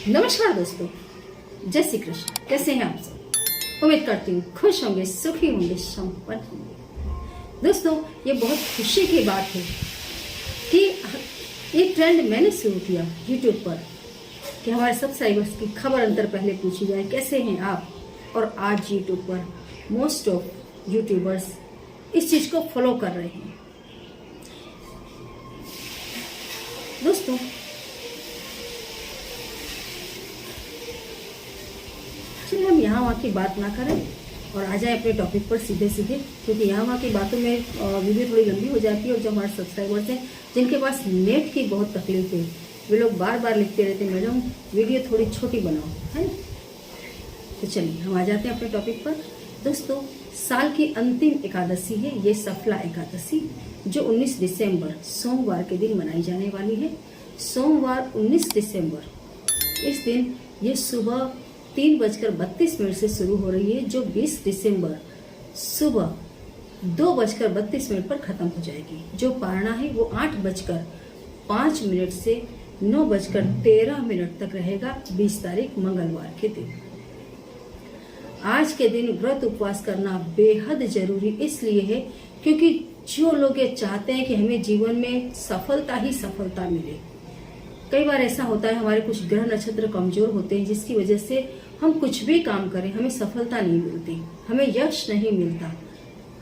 नमस्कार दोस्तों, जय श्री कृष्ण। कैसे हैं आप सब? उम्मीद करती हूँ खुश होंगे, सुखी होंगे, संपन्न होंगे। दोस्तों, ये बहुत खुशी की बात है कि एक ट्रेंड मैंने शुरू किया यूट्यूब पर कि हमारे सब्सक्राइबर्स की खबर अंतर पहले पूछी जाए, कैसे हैं आप। और आज यूट्यूब पर मोस्ट ऑफ यूट्यूबर्स इस चीज को फॉलो कर रहे हैं। दोस्तों, चलिए हम यहाँ वहाँ की बात ना करें और आ जाए अपने टॉपिक पर सीधे सीधे, क्योंकि यहाँ वहाँ की बातों में वीडियो थोड़ी लंबी हो जाती है। और जो हमारे सब्सक्राइबर्स हैं जिनके पास नेट की बहुत तकलीफ है, वे लोग बार बार लिखते रहते हैं, मैडम वीडियो थोड़ी छोटी बनाओ, है। तो चलिए हम आ जाते हैं अपने टॉपिक पर। दोस्तों, साल की अंतिम एकादशी है ये सफला एकादशी, जो 19 दिसंबर सोमवार के दिन मनाई जाने वाली है। सोमवार 19 दिसंबर, इस दिन ये सुबह 3:32 से शुरू हो रही है, जो 20 दिसंबर सुबह 2:32 पर खत्म हो जाएगी। जो पारणा है वो 8:05 से 9:13 तक रहेगा, 20 तारीख मंगलवार के दिन। आज के दिन व्रत उपवास करना बेहद जरूरी इसलिए है क्योंकि जो लोग ये चाहते हैं कि हमें जीवन में सफलता ही सफलता मिले। कई बार ऐसा होता है हमारे कुछ ग्रह नक्षत्र कमजोर होते हैं, जिसकी वजह से हम कुछ भी काम करें हमें सफलता नहीं मिलती, हमें यश नहीं मिलता।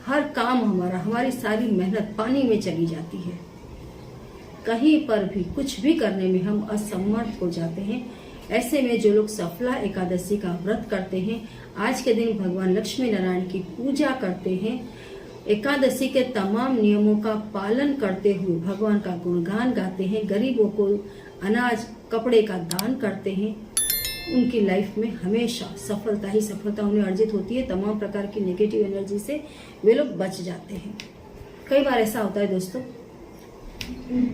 हर काम हमारी सारी मेहनत पानी में चली जाती है। कहीं पर भी कुछ भी करने में हम असमर्थ हो जाते हैं। ऐसे में जो लोग सफला एकादशी का व्रत करते हैं, आज के दिन भगवान लक्ष्मी नारायण की पूजा करते हैं, एकादशी के तमाम नियमों का पालन करते हुए भगवान का गुणगान गाते हैं, गरीबों को अनाज कपड़े का दान करते हैं, उनकी लाइफ में हमेशा सफलता ही सफलता उन्हें अर्जित होती है। तमाम प्रकार की नेगेटिव एनर्जी से वे लोग बच जाते हैं। कई बार ऐसा होता है दोस्तों,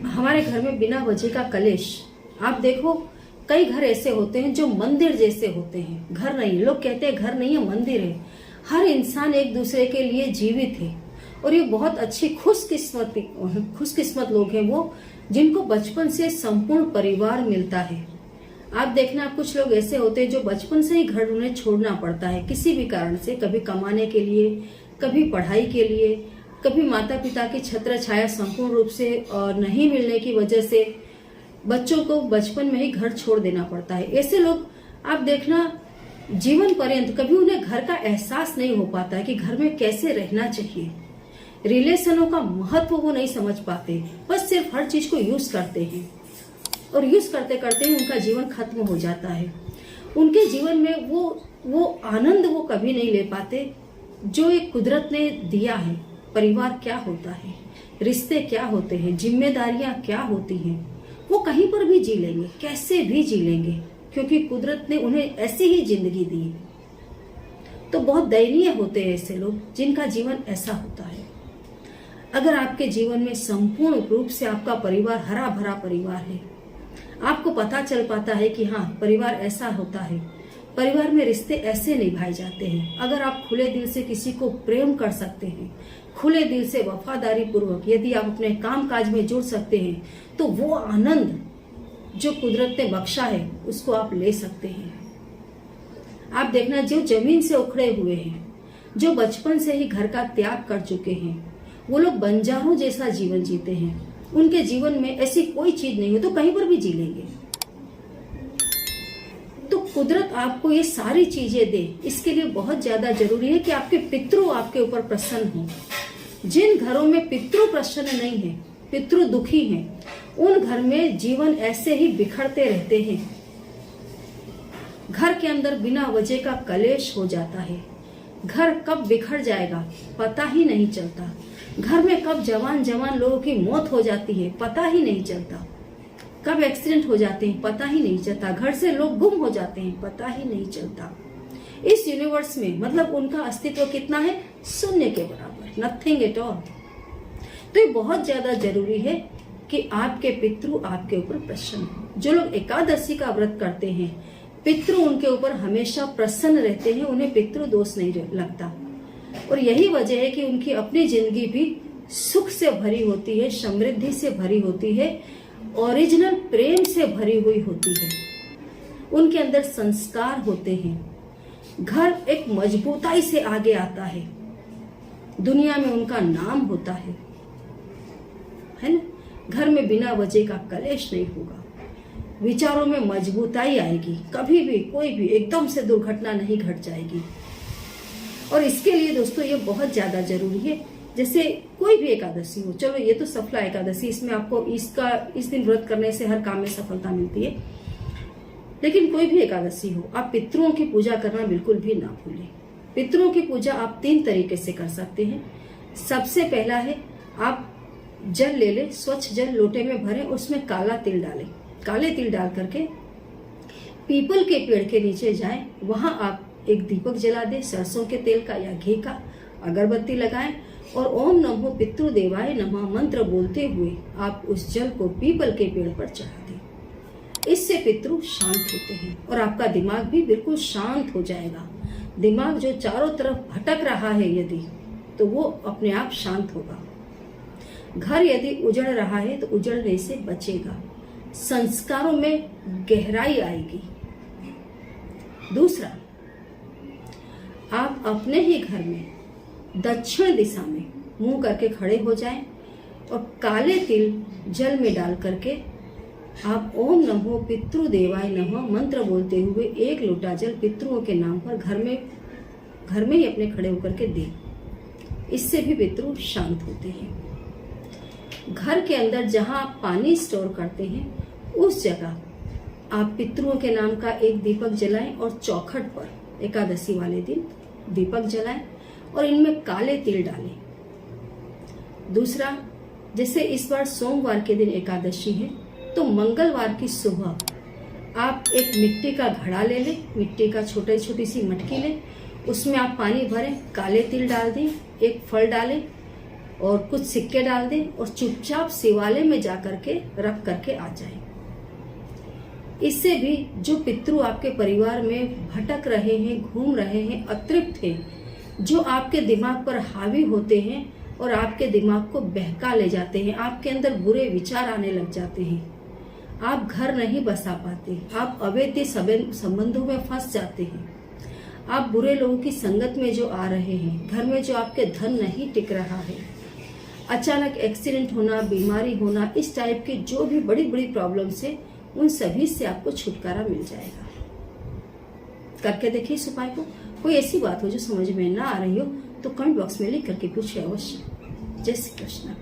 हमारे घर में बिना वजह का कलेश, आप देखो कई घर ऐसे होते हैं जो मंदिर जैसे होते हैं। घर नहीं, लोग कहते हैं घर नहीं है मंदिर है। हर इंसान एक दूसरे के लिए जीवित है और ये बहुत अच्छी खुशकिस्मत लोग हैं वो, जिनको बचपन से संपूर्ण परिवार मिलता है। आप देखना, कुछ लोग ऐसे होते हैं जो बचपन से ही घर उन्हें छोड़ना पड़ता है किसी भी कारण से, कभी कमाने के लिए, कभी पढ़ाई के लिए, कभी माता पिता की छत्र छाया संपूर्ण रूप से नहीं मिलने की वजह से बच्चों को बचपन में ही घर छोड़ देना पड़ता है। ऐसे लोग आप देखना जीवन पर्यंत कभी उन्हें घर का एहसास नहीं हो पाता है कि घर में कैसे रहना चाहिए। रिलेशनों का महत्व वो नहीं समझ पाते, बस सिर्फ हर चीज को यूज करते हैं और यूज करते करते ही उनका जीवन खत्म हो जाता है। उनके जीवन में वो आनंद वो कभी नहीं ले पाते जो एक कुदरत ने दिया है। परिवार क्या होता है, रिश्ते क्या होते हैं, जिम्मेदारियां क्या होती हैं, वो कहीं पर भी जी लेंगे, कैसे भी जी लेंगे, क्योंकि कुदरत ने उन्हें ऐसी ही जिंदगी दी। तो बहुत दयनीय होते हैं ऐसे लोग जिनका जीवन ऐसा होता है। अगर आपके जीवन में संपूर्ण रूप से आपका परिवार हरा भरा परिवार है, आपको पता चल पाता है कि हाँ परिवार ऐसा होता है, परिवार में रिश्ते ऐसे निभाए जाते हैं। अगर आप खुले दिल से किसी को प्रेम कर सकते हैं, खुले दिल से वफादारी पूर्वक यदि आप अपने काम काज में जुड़ सकते हैं, तो वो आनंद जो कुदरत ने बख्शा है उसको आप ले सकते हैं। आप देखना, जो जमीन से उखड़े हुए हैं, जो बचपन से ही घर का त्याग कर चुके हैं, वो लोग बंजारों जैसा जीवन जीते हैं। उनके जीवन में ऐसी कोई चीज नहीं हो तो कहीं पर भी जी लेंगे। तो कुदरत आपको ये सारी चीजें दे, इसके लिए बहुत ज्यादा जरूरी है कि आपके पितृ आपके ऊपर प्रसन्न हो। जिन घरों में पितृ प्रसन्न नहीं है, पितृ दुखी हैं, उन घर में जीवन ऐसे ही बिखरते रहते हैं। घर के अंदर बिना वजह का कलेश हो जाता है। घर कब बिखर जाएगा पता ही नहीं चलता। घर में कब जवान जवान लोगों की मौत हो जाती है पता ही नहीं चलता। कब एक्सीडेंट हो जाते हैं पता ही नहीं चलता। घर से लोग गुम हो जाते हैं पता ही नहीं चलता। इस यूनिवर्स में मतलब उनका अस्तित्व कितना है, शून्य के बराबर, नथिंग एट ऑल। तो ये बहुत ज्यादा जरूरी है कि आपके पितृ आपके ऊपर प्रसन्न हो। जो लोग एकादशी का व्रत करते हैं, पितृ उनके ऊपर हमेशा प्रसन्न रहते हैं, उन्हें पितृ दोष नहीं लगता। और यही वजह है कि उनकी अपनी जिंदगी भी सुख से भरी होती है, समृद्धि से भरी होती है, ओरिजिनल प्रेम से भरी हुई होती है। उनके अंदर संस्कार होते हैं, घर एक मजबूताई से आगे आता है, दुनिया में उनका नाम होता है ना। घर में बिना वजह का कलेश नहीं होगा, विचारों में मजबूताई आएगी, कभी भी कोई भी एकदम से दुर्घटना नहीं घट जाएगी। और इसके लिए दोस्तों ये बहुत ज्यादा जरूरी है, जैसे कोई भी एकादशी हो, चलो ये तो सफला एकादशी, इसमें आपको इस दिन व्रत करने से हर काम में सफलता मिलती है, लेकिन कोई भी एकादशी हो, आप पितरों की पूजा करना बिल्कुल भी ना भूलें। पितरों की पूजा आप 3 तरीके से कर सकते हैं। सबसे पहला है, आप जल ले लें, स्वच्छ जल लोटे में भरें, उसमें काला तिल डालें, काले तिल डाल करके पीपल के पेड़ के नीचे जाएं, वहां आप एक दीपक जला दें, सरसों के तेल का या घी का, अगरबत्ती लगाएं और ओम नमो पितृदेवाय नमः मंत्र बोलते हुए आप उस जल को पीपल के पेड़ पर चढ़ा दें। इससे पितृ शांत होते हैं और आपका दिमाग भी बिल्कुल शांत हो जाएगा। दिमाग जो चारों तरफ भटक रहा है यदि, तो वो अपने आप शांत होगा। घर यदि उजड़ रहा है तो उजड़ने से बचेगा, संस्कारों में गहराई आएगी। दूसरा, आप अपने ही घर में दक्षिण दिशा में मुंह करके खड़े हो जाएं और काले तिल जल में डाल करके आप ओम नमो पितृदेवाय नमः मंत्र बोलते हुए 1 लोटा जल पितरों के नाम पर घर में ही अपने खड़े होकर के दें। इससे भी पितृ शांत होते हैं। घर के अंदर जहां आप पानी स्टोर करते हैं उस जगह आप पितरों के नाम का एक दीपक जलाएं और चौखट पर एकादशी वाले दिन दीपक जलाएं और इनमें काले तिल डालें। दूसरा, जैसे इस बार सोमवार के दिन एकादशी है, तो मंगलवार की सुबह आप एक मिट्टी का घड़ा ले लें, मिट्टी का छोटी सी मटकी लें, उसमें आप पानी भरें, काले तिल डाल दें, एक फल डालें और कुछ सिक्के डाल दें और चुपचाप शिवालय में जाकर के रख करके आ जाएं। इससे भी जो पितृ आपके परिवार में भटक रहे हैं, घूम रहे हैं, अतृप्त हैं, जो आपके दिमाग पर हावी होते हैं और आपके दिमाग को बहका ले जाते हैं, आपके अंदर बुरे विचार आने लग जाते हैं, आप घर नहीं बसा पाते, आप अवैध संबंधों में फंस जाते हैं, आप बुरे लोगों की संगत में जो आ रहे हैं, घर में जो आपके धन नहीं टिक रहा है, अचानक एक्सीडेंट होना, बीमारी होना, इस टाइप की जो भी बड़ी बड़ी प्रॉब्लम्स है, उन सभी से आपको छुटकारा मिल जाएगा। करके देखिए इस उपाय को। कोई ऐसी बात हो जो समझ में ना आ रही हो तो कमेंट बॉक्स में लिख करके पूछिए अवश्य। जय श्री कृष्ण।